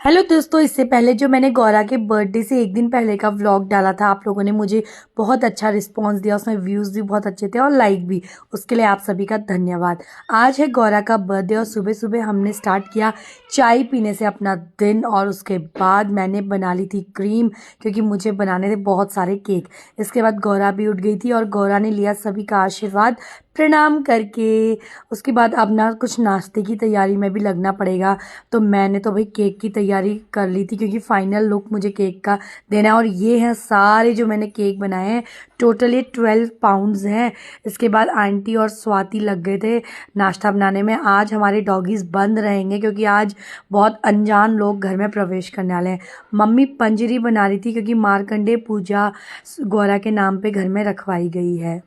Hello दोस्तों, इससे पहले जो मैंने गौरा के बर्थडे से एक दिन पहले का व्लॉग डाला था, आप लोगों ने मुझे बहुत अच्छा रिस्पांस दिया। उसमें व्यूज़ भी बहुत अच्छे थे और लाइक भी। उसके लिए आप सभी का धन्यवाद। आज है गौरा का बर्थडे और सुबह सुबह हमने स्टार्ट किया चाय पीने से अपना दिन। और उसके बाद मैंने बना ली थी क्रीम, क्योंकि मुझे बनाने थे बहुत सारे केक। इसके बाद गौरा भी उठ गई थी और गौरा ने लिया सभी का आशीर्वाद प्रणाम करके। उसके बाद अब ना कुछ नाश्ते की तैयारी में भी लगना पड़ेगा। तो मैंने तो भाई केक की तैयारी कर ली थी, क्योंकि फाइनल लुक मुझे केक का देना है। और ये हैं सारे जो मैंने केक बनाए हैं, टोटल ये 12 पाउंड्स हैं। इसके बाद आंटी और स्वाति लग गए थे नाश्ता बनाने में। आज हमारे डॉगीज़ बंद रहेंगे, क्योंकि आज बहुत अनजान लोग घर में प्रवेश करने वाले हैं। मम्मी पंजरी बना रही थी, क्योंकि मार्कंडे पूजा गौरा के नाम पे घर में रखवाई गई है।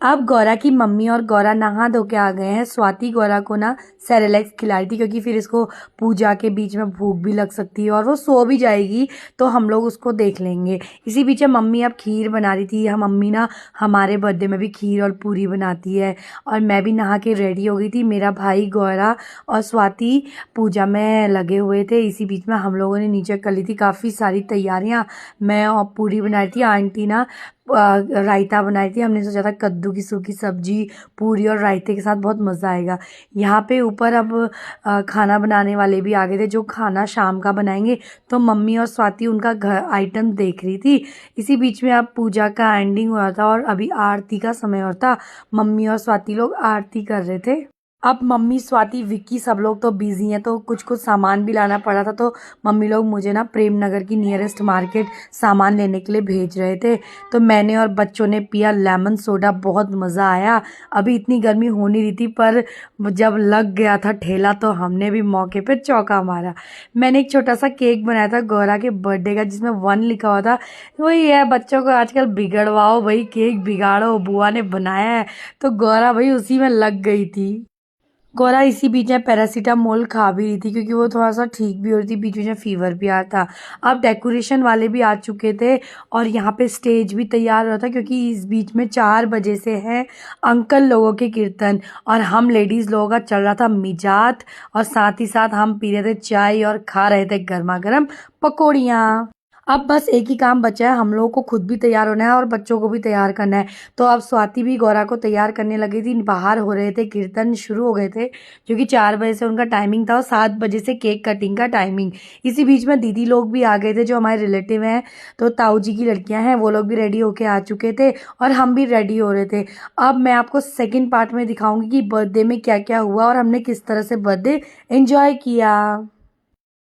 अब गौरा की मम्मी और गौरा नहा धो के आ गए हैं। स्वाति गौरा को ना सेरेलैक्स खिला रही थी, क्योंकि फिर इसको पूजा के बीच में भूख भी लग सकती है और वो सो भी जाएगी, तो हम लोग उसको देख लेंगे। इसी बीच मम्मी अब खीर बना रही थी। हम मम्मी ना हमारे बर्थडे में भी खीर और पूरी बनाती है। और मैं भी नहा के रेडी हो गई थी। मेरा भाई गौरा और स्वाति पूजा में लगे हुए थे। इसी बीच में हम लोगों ने नीचे कर ली थी काफ़ी सारी तैयारियाँ। मैं और पूरी बनाई थी, आंटी ना रायता बनाई थी। हमने सोचा था कद्दू की सूखी सब्जी पूरी और रायते के साथ बहुत मज़ा आएगा। यहाँ पे ऊपर अब खाना बनाने वाले भी आ गए थे, जो खाना शाम का बनाएंगे। तो मम्मी और स्वाति उनका घर आइटम देख रही थी। इसी बीच में अब पूजा का एंडिंग हुआ था और अभी आरती का समय और था। मम्मी और स्वाति लोग आरती कर रहे थे। अब मम्मी, स्वाति, विक्की सब लोग तो बिजी हैं, तो कुछ कुछ सामान भी लाना पड़ा था। तो मम्मी लोग मुझे ना प्रेम नगर की नियरेस्ट मार्केट सामान लेने के लिए भेज रहे थे। तो मैंने और बच्चों ने पिया लेमन सोडा, बहुत मज़ा आया। अभी इतनी गर्मी हो नहीं रही थी, पर जब लग गया था ठेला तो हमने भी मौके पे चौका मारा। मैंने एक छोटा सा केक बनाया था गौरा के बर्थडे का, जिसमें 1 लिखा हुआ था। वही है, बच्चों को आजकल बिगड़वाओ भाई, केक बिगाड़ो, बुआ ने बनाया है। तो गौरा भाई उसी में लग गई थी। गौरा इसी बीच में पैरासीटामोल खा भी रही थी, क्योंकि वो थोड़ा सा ठीक भी हो रही थी। बीच बीच में फीवर भी आ था। अब डेकोरेशन वाले भी आ चुके थे और यहाँ पे स्टेज भी तैयार हो रहा था, क्योंकि इस बीच में 4 बजे से है अंकल लोगों के कीर्तन। और हम लेडीज़ लोगों का चल रहा था मिजात, और साथ ही साथ हम पी रहे थे चाय और खा रहे थे गर्मा गर्म पकौड़ियाँ। अब बस एक ही काम बचा है, हम लोगों को खुद भी तैयार होना है और बच्चों को भी तैयार करना है। तो अब स्वाति भी गौरा को तैयार करने लगी थी। बाहर हो रहे थे कीर्तन, शुरू हो गए थे, क्योंकि 4 बजे से उनका टाइमिंग था और 7 बजे से केक कटिंग का टाइमिंग। इसी बीच में दीदी लोग भी आ गए थे, जो हमारे रिलेटिव हैं। तो ताऊ जी की लड़कियां हैं, वो लोग भी रेडी होके आ चुके थे और हम भी रेडी हो रहे थे। अब मैं आपको सेकेंड पार्ट में दिखाऊंगी कि बर्थडे में क्या क्या हुआ और हमने किस तरह से बर्थडे एंजॉय किया।